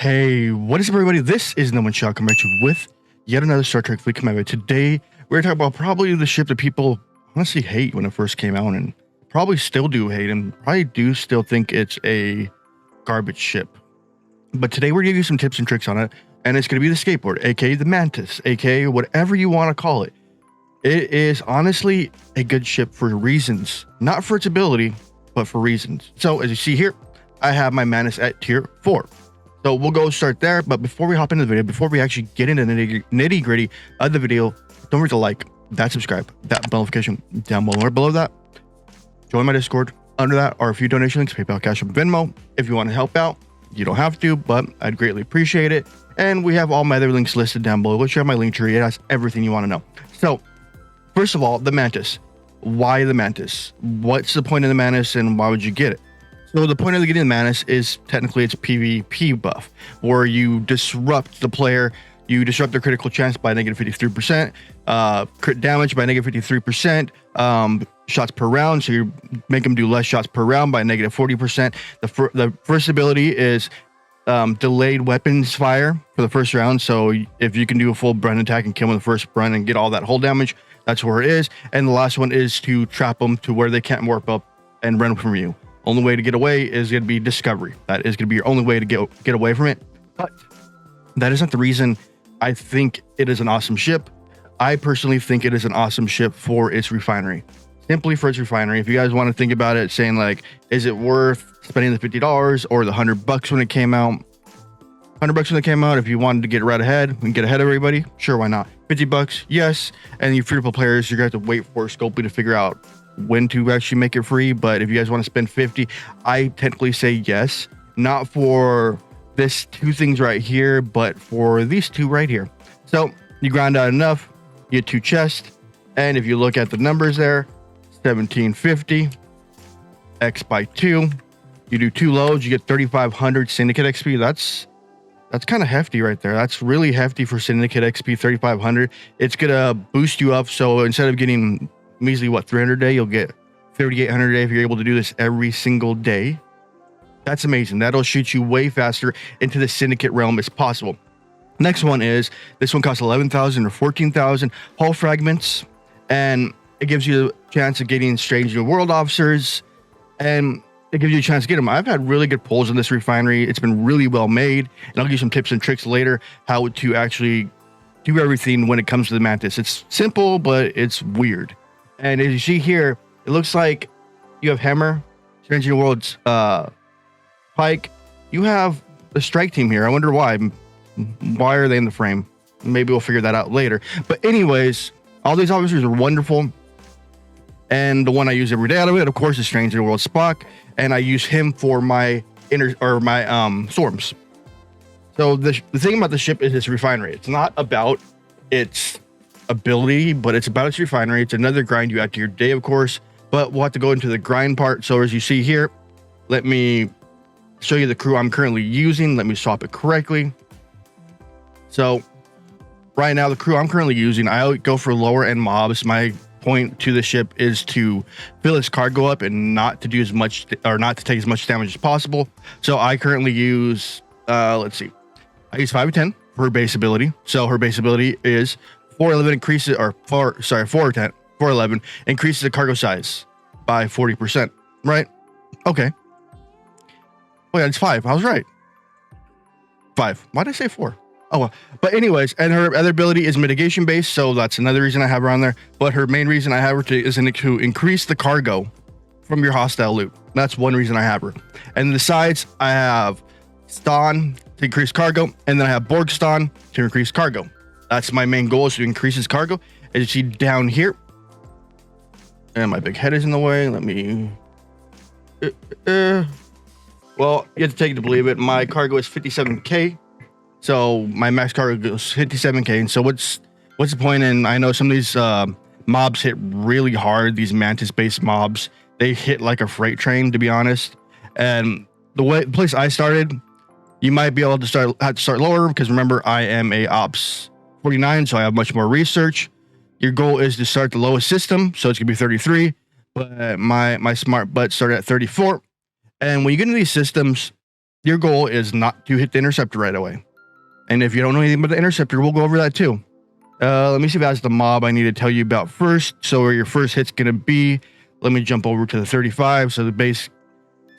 Hey, what is up, everybody? This is Nowonshall coming at you with yet another Star Trek Fleet Commando. Today, we're talking about probably the ship that people honestly hate when it first came out, and probably still do hate, and probably do still think it's a garbage ship. But today, we're gonna give you some tips and tricks on it, and it's gonna be the skateboard, aka the Mantis, aka whatever you want to call it. It is honestly a good ship for reasons, not for its ability, but for reasons. So, as you see here, I have my Mantis at tier 4. So we'll go start there, but before we hop into the video, before we actually get into the nitty gritty of the video, don't forget to like, that subscribe, that bell notification down below or below that. Join my Discord. Under that are a few donation links, PayPal, Cashapp, Venmo. If you want to help out, you don't have to, but I'd greatly appreciate it. And we have all my other links listed down below. Go check out my link tree. It has everything you want to know. So first of all, the Mantis. Why the Mantis? What's the point of the Mantis, and why would you get it? So the point of getting the Mantis is technically it's a PvP buff, where you disrupt the player, you disrupt their critical chance by negative 53%, crit damage by negative 53%, shots per round, so you make them do less shots per round by negative 40%. The first ability is delayed weapons fire for the first round, so if you can do a full brunt attack and kill them in the first brunt and get all that hull damage, that's where it is. And the last one is to trap them to where they can't warp up and run from you. Only way to get away is going to be discovery. That is going to be your only way to get away from it. But that is not the reason I think it is an awesome ship. I personally think it is an awesome ship for its refinery. Simply for its refinery. If you guys want to think about it, saying like, is it worth spending the $50 or the $100 when it came out? $100 when it came out. If you wanted to get right ahead and get ahead of everybody, sure, why not? $50, yes. And you free-to-play players, you're going to have to wait for Scopely to figure out when to actually make it free. But if you guys want to spend 50, I technically say yes, not for this two things right here, but for these two right here. So you grind out enough, you get 2 chests, and if you look at the numbers there, 1750 x by 2, you do 2 loads, you get 3500 syndicate XP. That's kind of hefty right there. That's really hefty for syndicate XP. 3500. It's gonna boost you up, so instead of getting measly 300 a day, you'll get 3800 a day if you're able to do this every single day. That's amazing. That'll shoot you way faster into the syndicate realm as possible. Next one is, this one costs 11,000 or 14,000 hull fragments, and it gives you a chance of getting strange new world officers, and it gives you a chance to get them. I've had really good pulls in this refinery. It's been really well made, and I'll give you some tips and tricks later how to actually do everything when it comes to the Mantis. It's simple, but it's weird. And as you see here, it looks like you have Hammer, Strange New Worlds, Pike. You have the strike team here. I wonder why. Why are they in the frame? Maybe we'll figure that out later. But anyways, all these officers are wonderful. And the one I use every day out of it, of course, is Strange New World Spock. And I use him for my storms. So the thing about the ship is its refinery. It's not about its ability, but it's about its refinery. It's another grind you add to your day, of course, but we'll have to go into the grind part. So as you see here, let me show you the crew I'm currently using. Let me swap it correctly. So right now, the crew I'm currently using, I go for lower end mobs. My point to the ship is to fill its cargo up and not to do as much, or not to take as much damage as possible. So I currently use let's see, I use 5/10 for her base ability. So her base ability is 411 increases, or 411 increases the cargo size by 40%, right? Okay. Oh yeah, it's 5. I was right. 5. Why did I say 4? Oh well. But anyways, and her other ability is mitigation based, so that's another reason I have her on there. But her main reason I have her is to increase the cargo from your hostile loot. That's one reason I have her. And the sides, I have Ston to increase cargo, and then I have Borg Ston to increase cargo. That's my main goal, is to increase his cargo. As you see down here, and my big head is in the way. Let me, well, you have to take it to believe it. My cargo is 57k, so my max cargo goes 57k. And so what's the point? And I know some of these mobs hit really hard. These Mantis-based mobs, they hit like a freight train, to be honest. And the place I started, you might be able to have to start lower, because remember, I am a Ops 49, so I have much more research. Your goal is to start the lowest system, so it's gonna be 33, but my smart butt started at 34. And when you get into these systems, your goal is not to hit the interceptor right away. And if you don't know anything about the interceptor, we'll go over that too. Let me see if that's the mob I need to tell you about first. So where your first hit's going to be, let me jump over to the 35. So the base.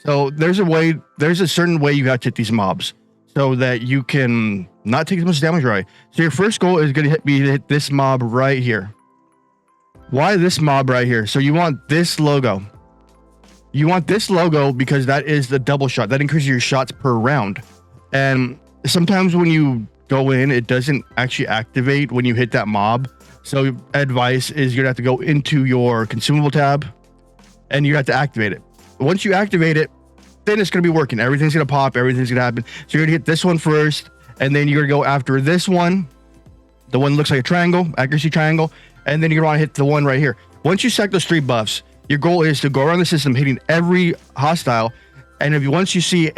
So there's a certain way you have to hit these mobs so that you can not take as much damage right. So your first goal is going to be to hit this mob right here. Why this mob right here? So you want this logo. You want this logo because that is the double shot. That increases your shots per round. And sometimes when you go in, it doesn't actually activate when you hit that mob. So advice is you're gonna have to go into your consumable tab and you have to activate it. Once you activate it, then it's gonna be working. Everything's gonna pop, everything's gonna happen. So you're gonna hit this one first, and then you're gonna go after this one. The one that looks like a triangle, accuracy triangle, and then you're gonna wanna hit the one right here. Once you select those 3 buffs, your goal is to go around the system hitting every hostile. And once you see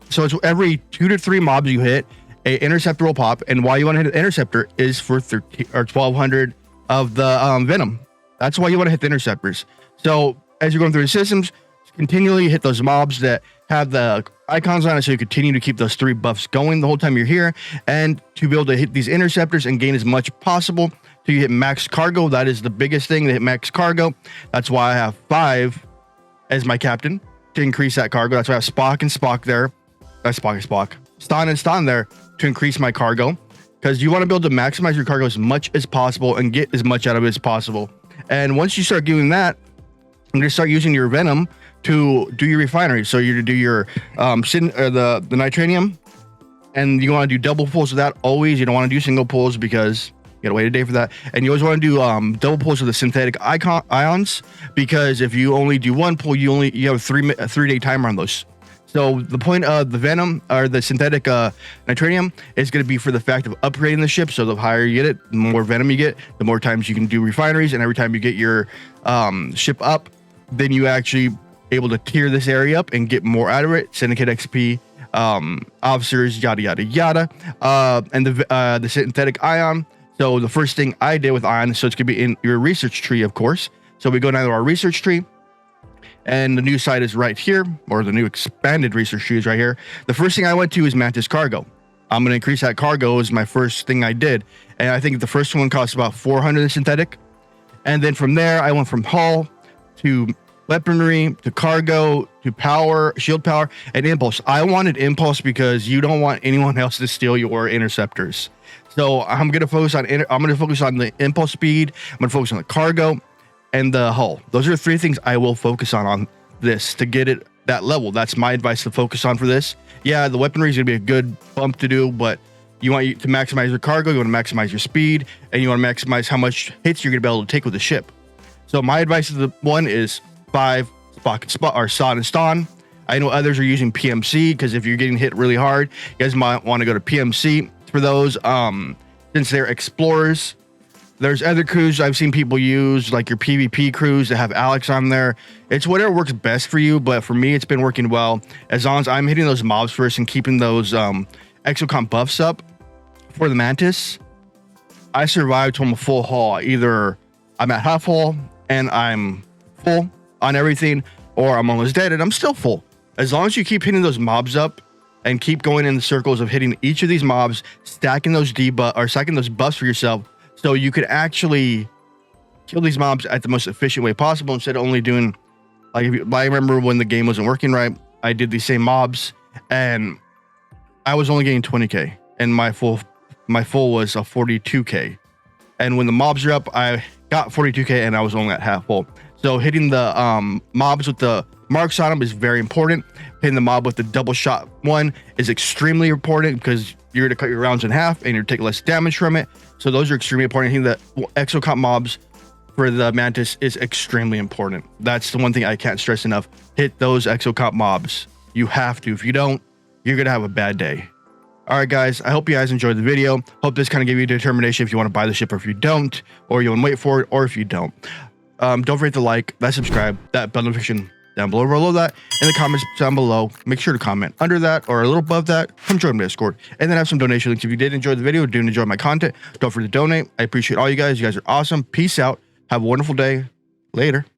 so it's every 2 to 3 mobs you hit, a interceptor will pop. And why you want to hit an interceptor is for 13 or 1200 of the venom. That's why you want to hit the interceptors. So as you're going through the systems, continually hit those mobs that have the icons on it, so you continue to keep those 3 buffs going the whole time you're here, and to be able to hit these interceptors and gain as much possible till you hit max cargo. That is the biggest thing, to hit max cargo. That's why I have 5 as my captain to increase that cargo. That's why I have Spock and Spock there. Stan and Stan there to increase my cargo, because you want to be able to maximize your cargo as much as possible and get as much out of it as possible. And once you start doing that, you're going to start using your venom to do your refinery. So you're to do your the nitranium, and you want to do double pulls of that always. You don't want to do single pulls because you gotta wait a day for that. And you always want to do double pulls of the synthetic ions, because if you only do 1 pull, you have a 3-day timer on those. So the point of the venom or the synthetic nitranium is going to be for the fact of upgrading the ship. So the higher you get it, the more venom you get, the more times you can do refineries. And every time you get your ship up, then you actually able to tier this area up and get more out of it. Syndicate XP, officers, yada yada yada, and the synthetic ion. So the first thing I did with ion, so it's gonna be in your research tree, of course. So we go down to our research tree, and the new site is right here, or the new expanded research tree is right here. The first thing I went to is Mantis cargo. I'm gonna increase that cargo is my first thing I did, and I think the first one costs about 400 in synthetic, and then from there I went from hull to weaponry to cargo to power, shield power, and impulse. I wanted impulse because you don't want anyone else to steal your interceptors. So I'm gonna focus on the impulse speed. I'm gonna focus on the cargo and the hull. Those are the 3 things I will focus on this to get it that level. That's my advice to focus on for this. Yeah, the weaponry is gonna be a good bump to do, but you want to maximize your cargo, you want to maximize your speed, and you want to maximize how much hits you're gonna be able to take with the ship. So my advice to the one is 5 Spock and Spot or Sod and Ston. I know others are using PMC, because if you're getting hit really hard, you guys might want to go to PMC for those. Since they're explorers, there's other crews I've seen people use, like your PvP crews that have Alex on there. It's whatever works best for you, but for me, it's been working well. As long as I'm hitting those mobs first and keeping those exocomp buffs up for the Mantis, I survived till I'm a full haul. Either I'm at half hull and I'm full on everything, or I'm almost dead and I'm still full. As long as you keep hitting those mobs up and keep going in the circles of hitting each of these mobs, stacking those stacking those buffs for yourself, so you could actually kill these mobs at the most efficient way possible, instead of only doing, like, I remember when the game wasn't working right, I did these same mobs and I was only getting 20k, and my full was a 42k. And when the mobs are up, I got 42k and I was only at half full. So hitting the mobs with the marks on them is very important. Hitting the mob with the double shot one is extremely important, because you're going to cut your rounds in half and you're taking less damage from it. So those are extremely important. Hitting the exocomp mobs for the Mantis is extremely important. That's the one thing I can't stress enough. Hit those exocomp mobs. You have to. If you don't, you're going to have a bad day. All right, guys, I hope you guys enjoyed the video. Hope this kind of gave you determination if you want to buy the ship, or if you don't, or you want to wait for it, or if you don't. Don't forget to like, that subscribe, that bell notification down below that, in the comments down below. Make sure to comment under that or a little above that. Come join my Discord, and then have some donation links. If you did enjoy the video, do enjoy my content, don't forget to donate. I appreciate all you guys. You guys are awesome. Peace out. Have a wonderful day. Later.